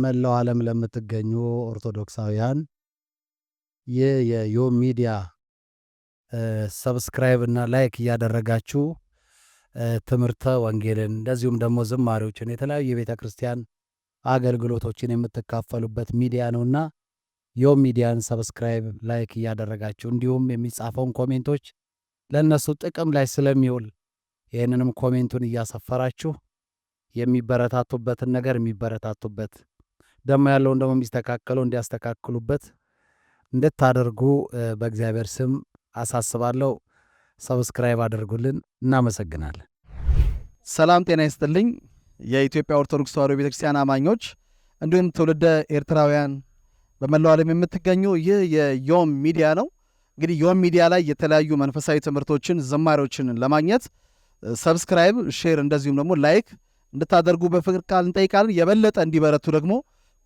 በመላው ዓለም ለምትገኙ ኦርቶዶክሳውያን ይህ የዮም ሚዲያ ሰብስክራይብ እና ላይክ እያደረጋችሁ ትምህርተ ወንጌልን እንደዚሁም ደግሞ ዝማሬዎችን የተለያዩ የቤተ ክርስቲያን አገልግሎቶችን የምትካፈሉበት ሚዲያ ነውና ዮም ሚዲያን ሰብስክራይብ ላይክ እያደረጋችሁ እንዲሁም የሚጻፈውን ኮሜንቶች ለእነሱ ጥቅም ላይ ስለሚውል ይህንንም ኮሜንቱን እያሰፈራችሁ የሚበረታቱበትን ነገር የሚበረታቱበት ደግሞ ያለውን ደግሞ የሚስተካከለው እንዲያስተካክሉበት እንድታደርጉ በእግዚአብሔር ስም አሳስባለሁ። ሰብስክራይብ አድርጉልን። እናመሰግናለን። ሰላም ጤና ይስጥልኝ። የኢትዮጵያ ኦርቶዶክስ ተዋሕዶ ቤተክርስቲያን አማኞች እንዲሁም ትውልደ ኤርትራውያን በመላው ዓለም የምትገኙ ይህ የዮም ሚዲያ ነው። እንግዲህ ዮም ሚዲያ ላይ የተለያዩ መንፈሳዊ ትምህርቶችን፣ ዝማሬዎችን ለማግኘት ሰብስክራይብ፣ ሼር እንደዚሁም ደግሞ ላይክ እንድታደርጉ በፍቅር ቃል እንጠይቃለን። የበለጠ እንዲበረቱ ደግሞ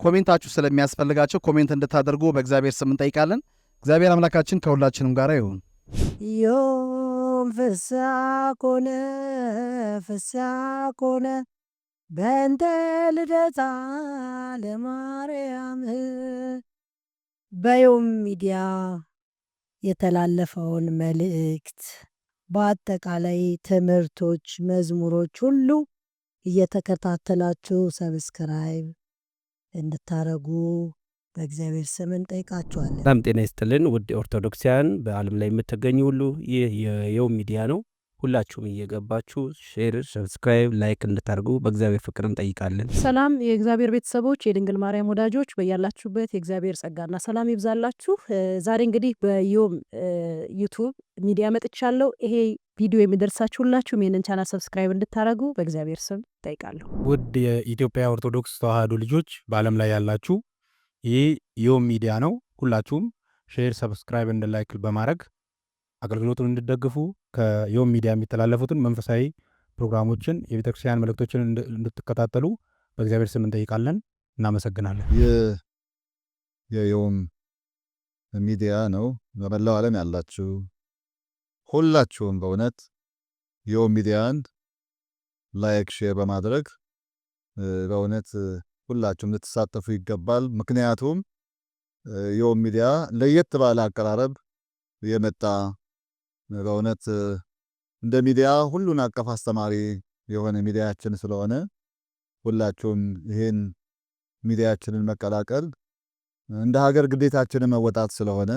ኮሜንታችሁ ስለሚያስፈልጋቸው ኮሜንት እንድታደርጉ በእግዚአብሔር ስም እንጠይቃለን። እግዚአብሔር አምላካችን ከሁላችንም ጋር ይሁን። ዮም ፍስሐ ኮነ በእንተ ልደታ ለማርያም። በዮም ሚዲያ የተላለፈውን መልእክት በአጠቃላይ ትምህርቶች፣ መዝሙሮች ሁሉ እየተከታተላችሁ ሰብስክራይብ እንድታረጉ በእግዚአብሔር ስም እንጠይቃችኋለን። በጣም ጤና ይስጥልን ውድ ኦርቶዶክሳውያን በዓለም ላይ የምትገኙ ሁሉ ይህ የዮም ሚዲያ ነው። ሁላችሁም እየገባችሁ ሼር፣ ሰብስክራይብ፣ ላይክ እንድታደርጉ በእግዚአብሔር ፍቅር እንጠይቃለን። ሰላም የእግዚአብሔር ቤተሰቦች፣ የድንግል ማርያም ወዳጆች በያላችሁበት የእግዚአብሔር ጸጋና ሰላም ይብዛላችሁ። ዛሬ እንግዲህ በዮም ዩቱብ ሚዲያ መጥቻለሁ። ይሄ ቪዲዮ የሚደርሳችሁ ሁላችሁም ይህንን ቻናል ሰብስክራይብ እንድታደርጉ በእግዚአብሔር ስም ጠይቃለሁ። ውድ የኢትዮጵያ ኦርቶዶክስ ተዋሕዶ ልጆች በዓለም ላይ ያላችሁ ይህ ዮም ሚዲያ ነው። ሁላችሁም ሼር፣ ሰብስክራይብ እንደ ላይክ በማድረግ አገልግሎቱን እንድደግፉ ከዮም ሚዲያ የሚተላለፉትን መንፈሳዊ ፕሮግራሞችን፣ የቤተክርስቲያን መልእክቶችን እንድትከታተሉ በእግዚአብሔር ስም እንጠይቃለን። እናመሰግናለን። ይህ የዮም ሚዲያ ነው። በመላው ዓለም ያላችሁ ሁላችሁም በእውነት ዮም ሚዲያን ላይክ፣ ሼር በማድረግ በእውነት ሁላችሁም ልትሳተፉ ይገባል። ምክንያቱም ዮም ሚዲያ ለየት ባለ አቀራረብ የመጣ በእውነት እንደ ሚዲያ ሁሉን አቀፍ አስተማሪ የሆነ ሚዲያችን ስለሆነ ሁላችሁም ይህን ሚዲያችንን መቀላቀል እንደ ሀገር ግዴታችንን መወጣት ስለሆነ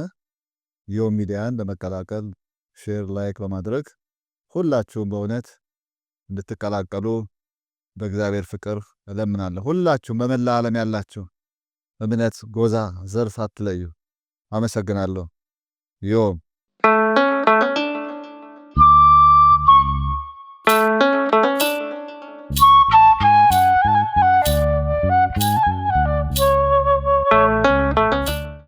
ዮም ሚዲያን ለመቀላቀል ሼር፣ ላይክ በማድረግ ሁላችሁም በእውነት እንድትቀላቀሉ በእግዚአብሔር ፍቅር እለምናለሁ። ሁላችሁም በመላ ዓለም ያላችሁ እምነት፣ ጎዛ፣ ዘር ሳትለዩ አመሰግናለሁ። ዮም